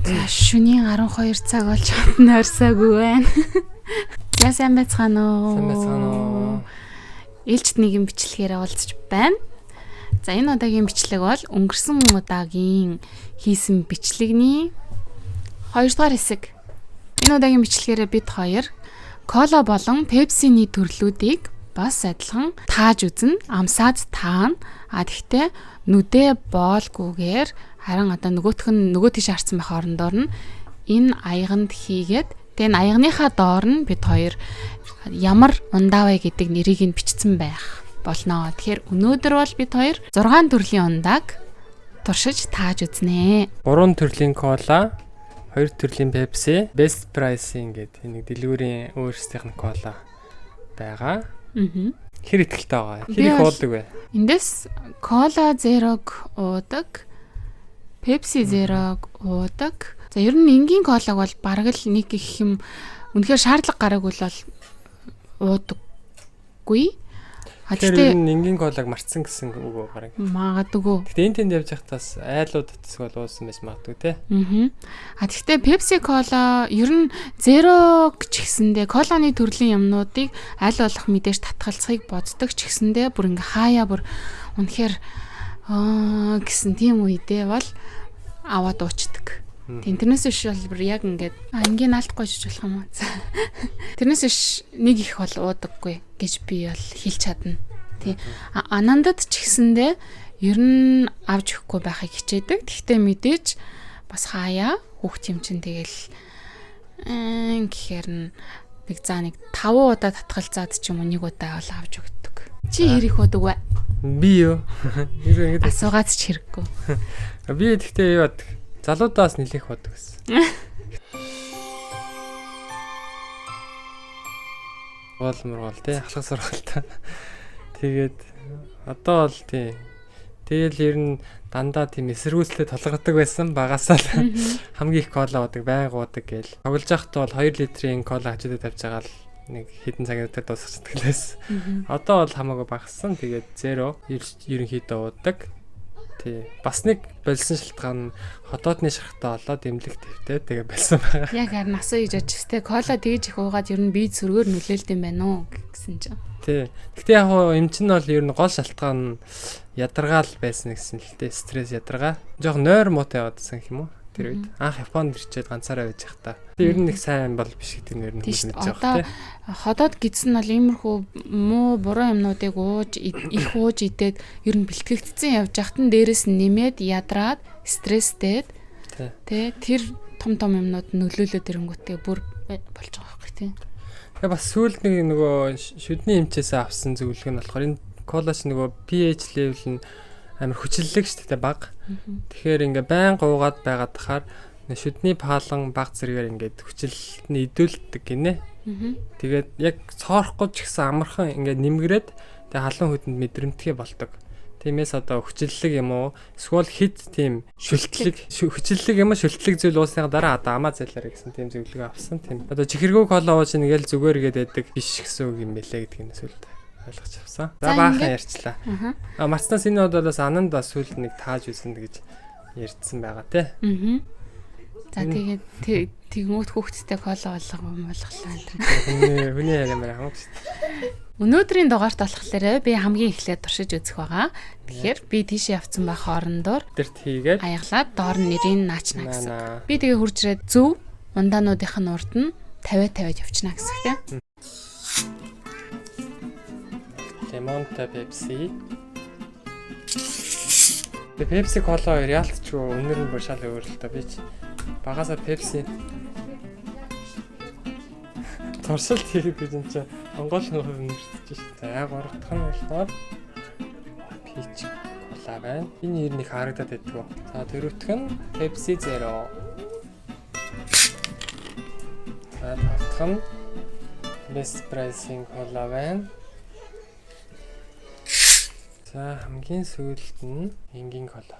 Шөнийн 12 цаг болж хатна орсоогүй байна. Сайн байцгаана уу? Сайн байцгаана уу? Ээлжид нэгэн бичлэгээр уулзч байна. За энэ удаагийн бичлэг бол өнгөрсөн удаагийн хийсэн бичлэгний 2 дугаар хэсэг. Энэ удаагийн бичлэгээр бид хоёр кола болон пепсиний төрлүүдийг бас адилхан тааж үзнэ. Амсаад таана. Тэгтээ нүдэ боолгүйгээр харин одоо нөгөө тийш харсан байх орондоор нь энэ аяганд хийгээд тэгээ энэ аягныхаа доор нь бид хоёр ямар ундаа вэ гэдэг нэрийг нь бичсэн байх болно. Тэгэхээр өнөөдөр бол бид хоёр 6 төрлийн ундааг туршиж тааж үзнэ. 3 төрлийн кола, 2 төрлийн пепси, best pricing гэдэг нэг дэлгүүрийн өөрсдийнх нь кола байгаа. Хэр ихтэй байгаа? Хэр их уудаг вэ? Эндээс кола зерог уудаг. Пепси зерог уудаг. За ер нь энгийн колаг бол бараг л нэг их юм үнэхээр шаардлага гараагүй бол уудаггүй. Тэгэхээр энгийн колагмарцсан гэсэн үг үү бараг. Магадгүй. Гэтэ энэ тэнд явж байхдаас айлууд утсаг бол уусан байж магадгүй те. Гэхдээ Pepsi Cola ер нь зерог ч гэсэндээ коланы төрлийн юмнуудыг аль болох мэдээж татгалцахыг боддог ч гэсэндээ бүр ингээ хаяа бүр үнэхээр гэсэн тийм үедээ бол аваад уучдаг. Тэрнээс биш бол яг ингээд ангийн алдахгүй шиж болох юм аа. Тэрнээс биш нэг их бол уудаггүй гэж би бол хэлж чадна. Тий. Анандад ч гэсэндээ ер нь авч өгөхгүй байхыг хичээдэг. Гэхдээ мэдээж бас хаяа хүүхд юм чинь тэгэл гэхээр нэг 5 удаа татгалзаад ч юм уу 1 удаа бол авч өгдөг. Чи хэр их уудаг вэ? Би юу? Асуугаад ч хэрэггүй. Би гэхдээ юу бод залуудаас нэлээх бодог гэсэн. Мургал тий ахлах сургалт. Тэгээд одоо бол тий. Тэгэл ер нь дандаа тийм эсэргүүцлээ толгодог байсан багасаа л хамгийн их кола уудаг, байнга уудаг гээл. Тоглож байхдаа бол 2 литрийн кола хажуудад тавьж байгаа л нэг хэдэн цагийн дотор дуусчихдаг лээс. Одоо бол хамаагүй багассан. Тэгээд зеро ерөнхийдөө уудаг. Тий. Бас нэг болсон шалтгаан хотоодны шархтаа болоод эмнэлэг твтэй тэгээ болсон байгаа. Яг харин асуу хийж очтой кола тэгж их уугаад ер нь бие сөргөөр нөлөөлд юм байна уу гэсэн чинь. Тий. Гэтэ яг эмч нь бол ер нь гол шалтгаан ядаргаал байсан гэсэн л дээ. Стресс ядаргаа. Жохо нойр муутай яваадсан юм уу? Тэр үед анх Японд ирчээд ганцаараа байж байхдаа. Тэг ер нь нэг сайн бол биш гэдэг нэр нь мэдэж байгаа тий. Ходоод гидсэн бол иймэрхүү муу буруу юмнуудыг их ууж идээд ер нь бэлтгэгдсэн явж байхад нь дээрэс нь нэмээд ядраад стресстэй тий тэр том юмнууд нөлөөлөд ирэнгүүтээ бүр болж байгаа байхгүй тий. Тэгээ бас сүүлд нөгөө шүдний эмчээс авсан зөвлөгөө нь болохоор энэ колаш нөгөө pH level нь амар хүчлэлэг шүү дээ баг. Тэгэхээр ингээ байн гуугаад байгаад тахаар шүдний паалан баг зэрэгээр ингээд хүчлэлтний идүүлдэг гинэ. Тэгээд яг цоорохгүй ч гэсэн амархан ингээ нэмгрээд тэгээ халуун хөдөнд мэдрэмтгий болдог. Тиймээс одоо хүчлэлэг юм уу эсвэл хит тийм хүчлэлэг юм уу шүлтлэг зүйл уусныхаа дараа одоо амаа зайлаарэ гэсэн тийм зөвлөгөө авсан. Тийм. Одоо чихэргүй кола ууж нэгэл зүгээр гээд байдаг биш гэсэн үг юм бэлээ гэдгийг нэсвэлд ойлгож авсан. За баахан ярьчлаа. Марцнаас энэ удаас ананда сүлд нэг тааж үзэн гэж ярьдсан байгаа тий. За тэгээд тэгмүүд хүүхдтэй кола болгоом болголоо. Хүний яриамаар хамаагүй шүү дээ. Өнөөдрийн дугаарт болохоор би хамгийн эхлээд туршиж үзэх байгаа. Тэгэхээр би тийш явцсан байх хоорондоор тэрт хийгээд аяглаад доор нь нэрийг наачна гэсэн. Би тэгээ хурж ирээд зөв ундаануудынх нь урд нь 50 явчихна гэсэн тийм. Лимонтой пепси. Пепси кола хоёр яалтчгүй өнөр нь бүр шал өөр л та би ч багасаа пепси туршилт хийх гэж энэ чинь Монгол хүмүүс нэрчж шүү. За яг 3 дахь нь болохоор пич кола байна. Энэ ер нь их харагдаад байдгүй. За дөрөвтг нь Pepsi Zero. За тавдах нь Best Pricing кола байна. За хамгийн сүүлд нь энгийн кола.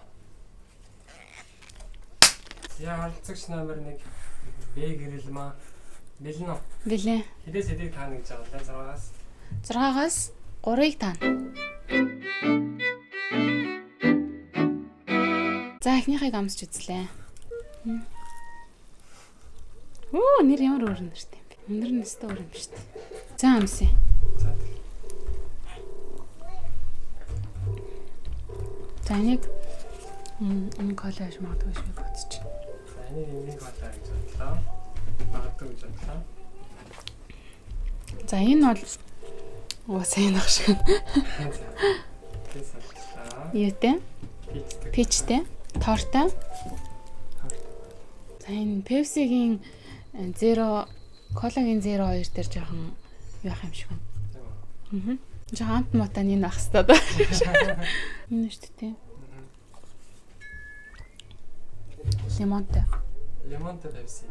За олцогч номер 1 Б гэрэлмаа. Бэлэн үү? Бэлэн. Хэдээс хэдийг таана гэж байгаа лээ 6-аас 3-ыг таана. За эхнийхийг амсч үзлээ. Оо нэр ямар өөр нэртэй юм бэ? Өнөр нь өстой өөр юм шүү дээ. За амсаа. За. За энийг колаж магадгүй шүү бодож байна. За энийг колаа гэж бодлоо. Магадгүй гэж бодлоо. За энэ бол сайн ах шиг. Юутэй? Пичтэй, тортой. За энэ Pepsi-гийн Zero, Cola-гийн Zero 2 дээр жоохон юу ах юм шиг байна. Жоохон амт мутаа нэг ах хэвээр. Энэ шүү дээ. Лимонтой. Лимонтой Pepsi.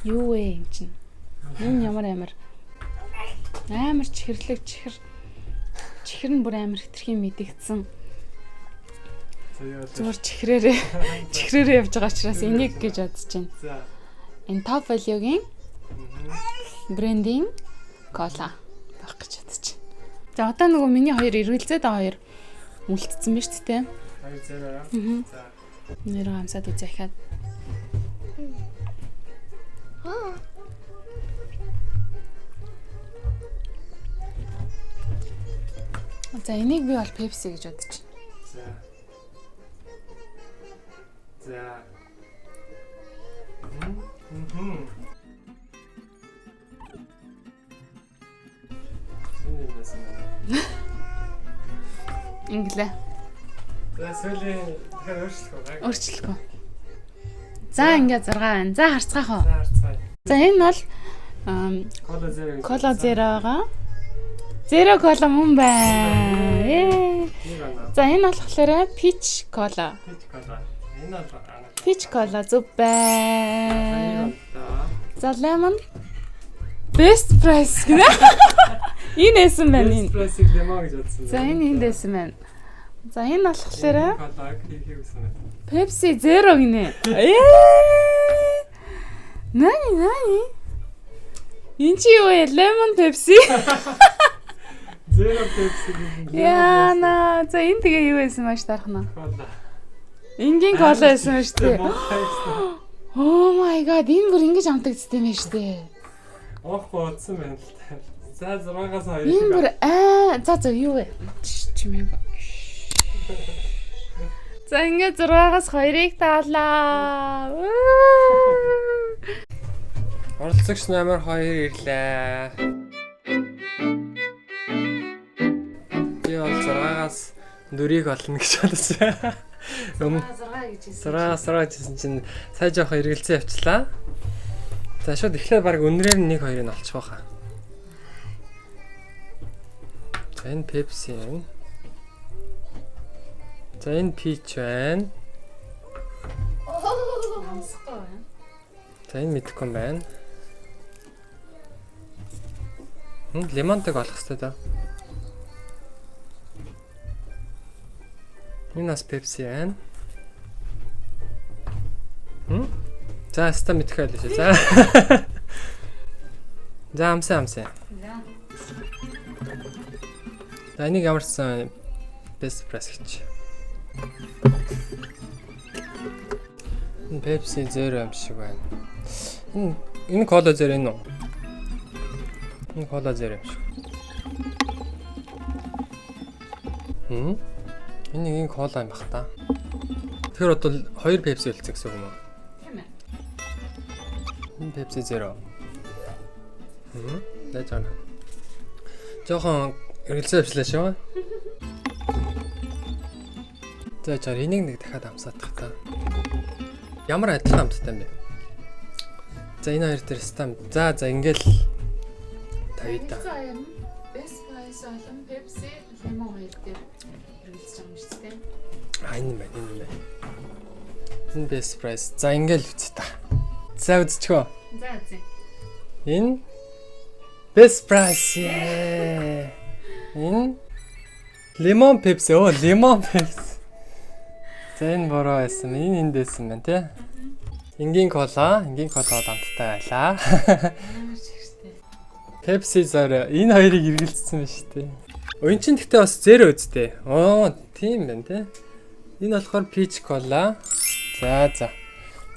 Юу вэ юм чинь? Энэ ямар амар чихэрлэг чихэр нь бүр амар хитрхи мэдэгдсэн. Зүгээр чихрээрээ явж байгаа учраас энийг гэж бодож байна. За. Энэ Top Value-гийн брендинг кола байх гэж бодож байна. За одоо нөгөө миний хоёр эргэлзээд байгаа хоёр үлдсэн биз дээ. Хоёр зэрэг. За. Нэрээ хамсаад үзэхэд. За энийг би бол Pepsi гэж бодож байна. За. За. Инглээ. За сүүлийн тэгэхээр өөрчлөх үү? Өөрчлөх үү. За ингээ 6 байна. За харцгаах уу. За харцгаая. За энэ бол Cola Zero. Zero кола мөн байна. За энэ болохоор Peach Cola. Энэ бол Peach Cola зүг байна. За lemon Best Price гэнэ. Энэ эсэн байна энэ. Best Price-ийг лимон гэж бодсон. За энэ эндээсэн байна. За энэ болохоор Cola хийх гэсэн байна. Pepsi Zero гинэ. Нани. Энд чи юу вэ? Lemon Pepsi. Zero Pepsi гэдэг. Яна, за энэ тэгээ юу байсан маш тархна. Cola. Энгийн кола байсан шүү дээ. Oh my god, энэ бүр ингэж амтагдсан юм шүү дээ. Оохгүй утсан байна л та. За 6-аас 2. Энэ бүр за юу вэ? Чимээ. За ингэ 6-аас 2-ыг таалаа. Оролцогч номер 2 ирлээ. Би бол 6-аас 4-ийг олно гэж бодсон. 6-аас 6 гэсэн чинь сая жоох эргэлзээ явчлаа. За шууд эхлээд баг өнрээр 1-2-ыг олчих واخа. За энэ Pepsi байна. За энэ Peach байна. За энэ мэдхгүй юм байна. Лимонтыг олох хэрэгтэй даа. Энэ бас Pepsi байна. За ста мэдхгүй л шүү. За. За амсаа. За энийг ямарсан Best Price гэж. Энэ Pepsi Zero юм шиг байна. Энэ Cola Zero энэ үү? Энэ Cola Zero юм шиг. Энэ Cola юм бах та. Тэгэхээр одоо 2 Pepsi үлдсэн гэсэн үг юм уу? Тийм ээ. Энэ Pepsi Zero. Дэж байна. Жохон эргэлзээ авчлаа шүү. За чаар энийг нэг дахиад амсаадах та. Ямар адилхан амттай юм бэ? За энэ хоёр дээр стам. За ингээл тавья та. Best Price болон Pepsi Lemon 2 дээр хэрэглэж байгаа юм шүү дээ. Энэ байна. Энэ Best Price. За ингээл үз та. За үзчихөө. За үзье. Энэ Best Price. Энэ Lemon Pepsi. Lemon Pepsi. За энэ бороо байсан. Энэ эндээсэн байна тий. Энгийн кола амттай байлаа. Pepsi Zero. Энэ хоёрыг эргэлзсэн байна шүү дээ. Өн чин гэхдээ бас Zero үстэй. Тийм байна тий. Энэ болохоор Peach Cola. За.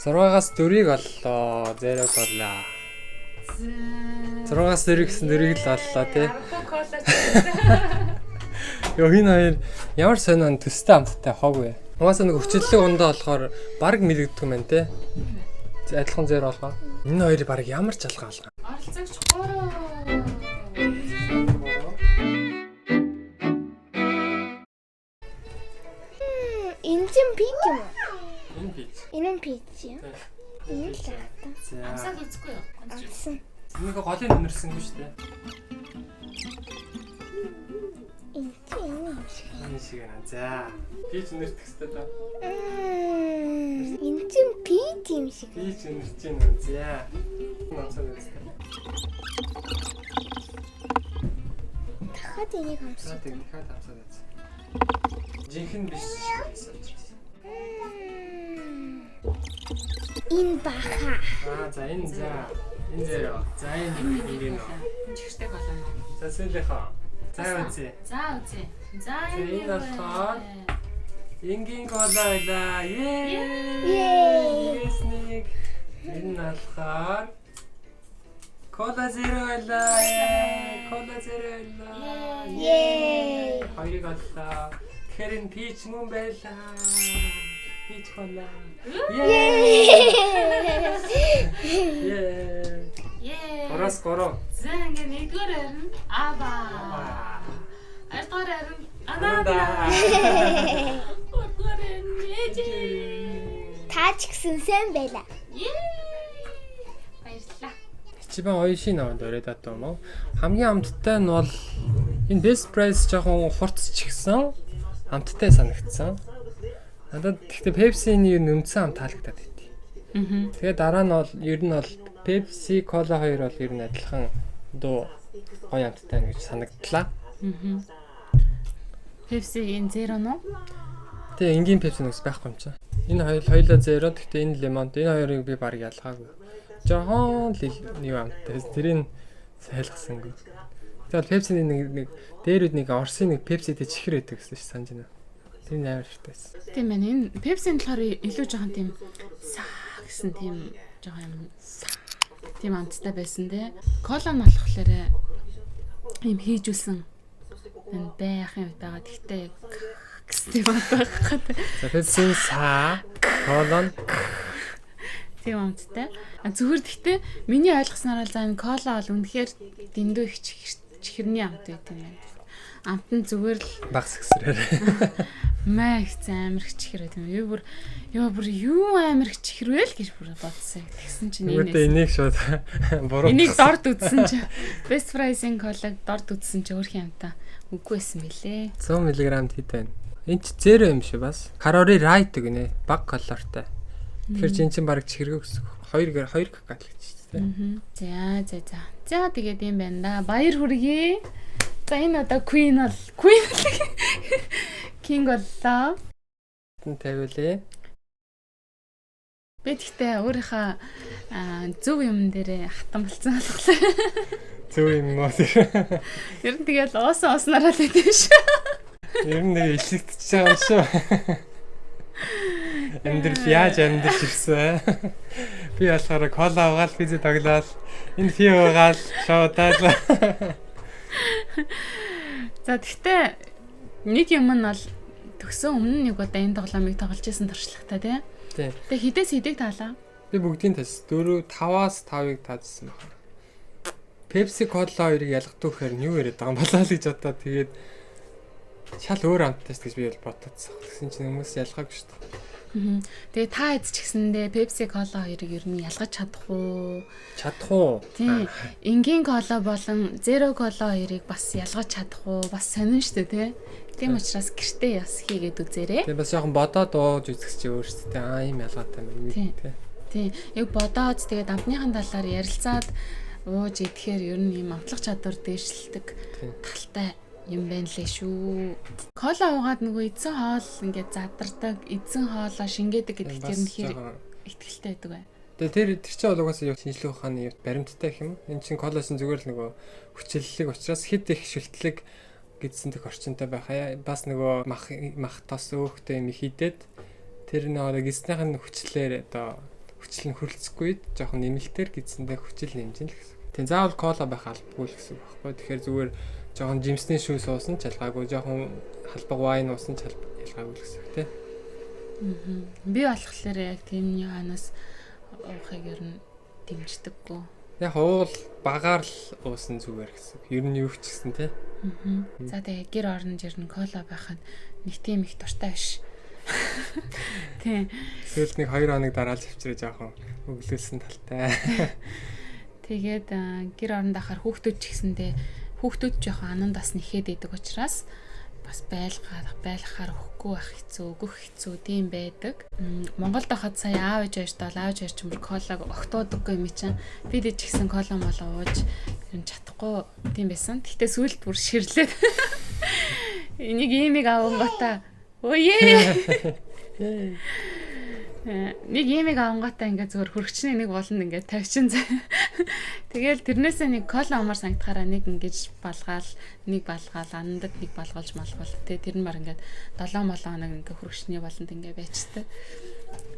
6-аас 4-ийг оллоо. Зеро кола. 6-аас 4 гэсэн 4-ийг л оллоо тий. Йоо энэ хоёр ямар сонион төстэй хамттай хог вэ? Угаасаа нэг хүчлэлэг ундаа болохоор баг мэлэгдэх юм байна тий. Адилхан зеро болгоо. Энэ хоёрыг баг ямар ч алгаа алгаа. Оролцогч 3. Инжин пик юм уу? Энэ бич. Энэ нь пич юм. Энэ л та. За. Амсаад үзгүй юу? Амсан. Энийг голын нэмэрсэнгүй шүү дээ. Энэ юм шиг. Энэ шиг байна. За. Бич нэртэх хэвээр да. Инжин пич юм шиг. Бич нэрч байна. За. Амсаад үзтээ. Дахиад энийг амсан. За тийм дахиад амсаад үз. Жинхэнэ биш гэсэн учраас. Энэ баха. За энэ за. Энэ зеро. За энэ нэг. Чихтэй болоо. За сэлэхаа. За үзье. За үзье. За энэ болохоор энгийн кола байлаа. Yay! Ясник. Энэ болохоор кола зеро байлаа. Кола зеро байлаа. Yay! хоёрыг оллоо. Тэгэхээр энэ пич мөн байлаа. Пич кола. Ее. Орос горо. За ингээ нэгдүгээр харин аба. Хоёрдугаар харин анада. Гурдугаар харин ээжээ. Та ч гэсэн сайн байла. Баярлалаа. Ичибан оишин аваад оройдаа юм уу? Хамгийн амттай нь бол энэ best price жоохон хурц ч гисэн амттай санагдсан. Надад гэхдээ Pepsi-ний нүмцэн ам таалагдаад байт. Тэгээ дараа нь бол ер нь бол Pepsi, Cola хоёр бол ер нь адилхан дуу гоё амттай гэж санагдлаа. Pepsi энэ зеро нөө? Тэгээ энгийн Pepsi нэгс байхгүй юм чинь. Энэ хоёулаа зеро гэхдээ энэ лимонт энэ хоёрыг би баг ялгаагүй. Жохон л юу амттай. Тэрийг сайлгасангүй. Тэгэл Pepsi-ний нэг дээрүүд нэг Орсын нэг Pepsi-тэй чихэр өгдөг гэсэн чинь санаж байна. Тэр амар шигтэйсэн. Тийм байна. Энэ Pepsi-н болохоор илүү жоохон тийм саа гэсэн тийм жоохон юм тийм амттай байсан те. Кола нь болохоор ийм хийжүүлсэн энэ байх юм байгаа. Гэхдээ гэсэн тийм байгаа. За Pepsi саа, Cola Тийм амттай. Зүгээр гэхдээ миний ойлгосноор л за энэ кола бол үнэхээр дэндүү их чихэрний амт байт юм байна. Амт нь зүгээр л багс гэсрээр. маа их амар их чихэр байт юм. Юу бүр юу амар их чихэрвэл гэж бүр бодсон. Тэгсэн чинь Үүтээ энийг шууд буруу. энийг дорд үтсэн чинь best price-ийн колаг дорд үтсэн чинь өөрхийн амтаа үгүйсэн мэлээ. 100 мг хэд байна? Энд ч зеро юм шиг бас. Карори райт гинэ. Баг калортай. Тэгэхээр чинь чинь баг чихэргүй гэсэн. 2 ккал гэж тийм. За тэгээд юм байна да. Баяр хүргэе. За энэ одоо Queen King боллоо. Тэн тавиулъя. Би тэгтээ өөрийнхөө зөв юм дээрээ хатан болцсон болохоор. Зөв юм уу? Ер нь тэгэл ууснараа л байдаг шүү. Ер нь нэг илэгдчихэж байгаа юм шүү. Амьдрал яаж амьдрч ирсэн. Би болохоор кола угаал пицца тоглоод энэ фи угаал шоудаал. За тэгтээ нэг юм нь бол төгсөн өмнө нэг удаа энэ тоглоомыг тоглож исэн туршлагатай тий. Тэгээ хідээс хідийг таалаа. Би бүгдийг тас 5-аас 5-ыг таажсан байна. Pepsi Cola хоёрыг ялгадгүй гэхээр юу яриад байгаа юм болоо л гэж бодоод тэгээд шал өөр амттай гэж би бол бодоцсон. Тэгсэн чинь хүмүүс ялгаагүй шүү дээ. Тэгээ та эз ч гэсэндээ Pepsi Cola хоёрыг ер нь ялгаж чадах уу? Чадах уу? Тийм. Энгийн кола болон Zero Cola хоёрыг бас ялгаж чадах уу? Бас сонирн шүү дээ, тий. Тийм учраас гэртээ бас хийгээд үзээрэй. Тэгээ бас жоохон бодоод ууж үзэх чи өөрсдөө ийм ялгаатай юм тий. Тийм. Яг бодоод тэгээд амтныхан талаар ярилцаад ууж идэхээр ер нь ийм амтлах чадвар дээшлдэг талтай юм байна лээ шүү. Кола уугаад нөгөө эзэн хоол ингээд задардаг, эзэн хоолоо шингээдэг гэдэг тэр нь хэр ихтгэлтэй байдаг бай. Тэгээ тэр чинь бол угаасаа юу шинжлэх ухааны баримттай гэх юм. Энэ чинь колоос нь зүгээр л нөгөө хүчлэлэг учраас хэд их шүлтлэг гэдсэн дэх орчинтой байхаа. Бас нөгөө мах тос өөхтэй юм хийдээд тэр нөгөө гиснийх нь хүчлээр одоо хүчил нь хөрөлцөхгүй үед жоохон нэмэлтээр гидсэндээ хүчил нэмж ин л гэсэн. Тэн заавал кола байх албагүй л гэсэн үг байхгүй. Тэгэхээр зүгээр жоохон жимсний шүү суусан ч ялгаагүй, жоохон халбаг вайн уусан ч ялгаагүй л гэсэн үг тий. Би болохоор яг тиймний ханаас уухыг ер нь дэмждэггүй. Яг уул багаар л уусан зүгээр гэсэн. Ер нь юу ч гэсэн тий. За тэгээ гэр орон жирн кола байхад нэг тийм их дуртай биш. Тий. Сүүлд нэг 2 хоног дараалж авчираа жоохон өглөөсөн талтай. Тэгээд гэр оронд ахаар хүүхдүүд ч гэсэндээ хүүхдүүд жоохон анан дас нэхэд идэг учраас бас байлгахаар өгөхгүй байх хэцүү, өгөх хэцүү тийм байдаг. Монголд байхад сая аав ээж ааштай аав ээж чимэр колаг огтуудаггүй юм чинь. Би дэж гисэн кола молоо ууж юм чадахгүй тийм байсан. Гэхдээ сүүлд бүр ширлээд энийг иймиг авангата. Өөе. Нэг иймиг авангата ингээ зөвөр хөргчний нэг болно ингээ тавьчин заа. Тэгэл тэрнээсээ нэг кола амар сангатахаараа нэг ингэж балгаал, анандад нэг балгуулж малгуул. Тэгээ тэр нь баг ингээд 7 молоо хоног ингээ хөргчний болонд ингээ байцтай.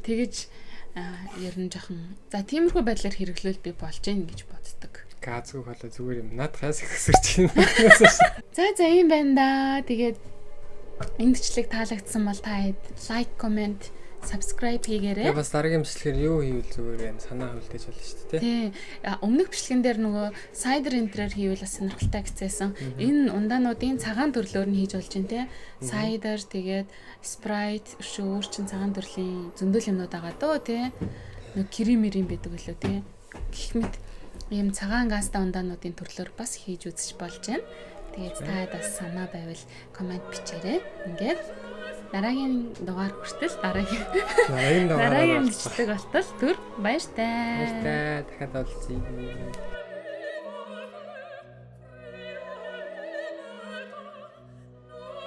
Тэгэж ер нь жоохон за тиймэрхүү байдлаар хэрэглүүл би болж гин гэж боддог. Газгүй кола зүгээр юм. Наадхаас их өсөрч байна. За ийм байна да. Тэгээд энэ бичлэг таалагдсан бол та лайк, комент, subscribe хийгээрэй. Бас дараагийн бичлэгээр юу хийвэл зүгээр юм санаа хөвлөж болно шүү дээ. Тий. Өмнөх бичлэгэн дээр нөгөө cider энтрээр хийвэл бас сонирхолтой гэцээсэн. Энэ ундаануудын цагаан төрлөөр нь хийж болж байна те. Cider тэгээд Sprite өөр чин цагаан төрлийн зөндөл юмнууд байгаа дөө те. Нөгөө крем байдаг лөө те. Гэх мэт ийм цагаан газтай ундаануудын төрлөөр бас хийж үзэж болж байна. Тэгээд та бас санаа байвал комент бичээрэй. Ингээд дараагийн дугаар хүртэл дараагийн бичлэг болтол түр баяртай. Баяртай. Дахиад уулзъя.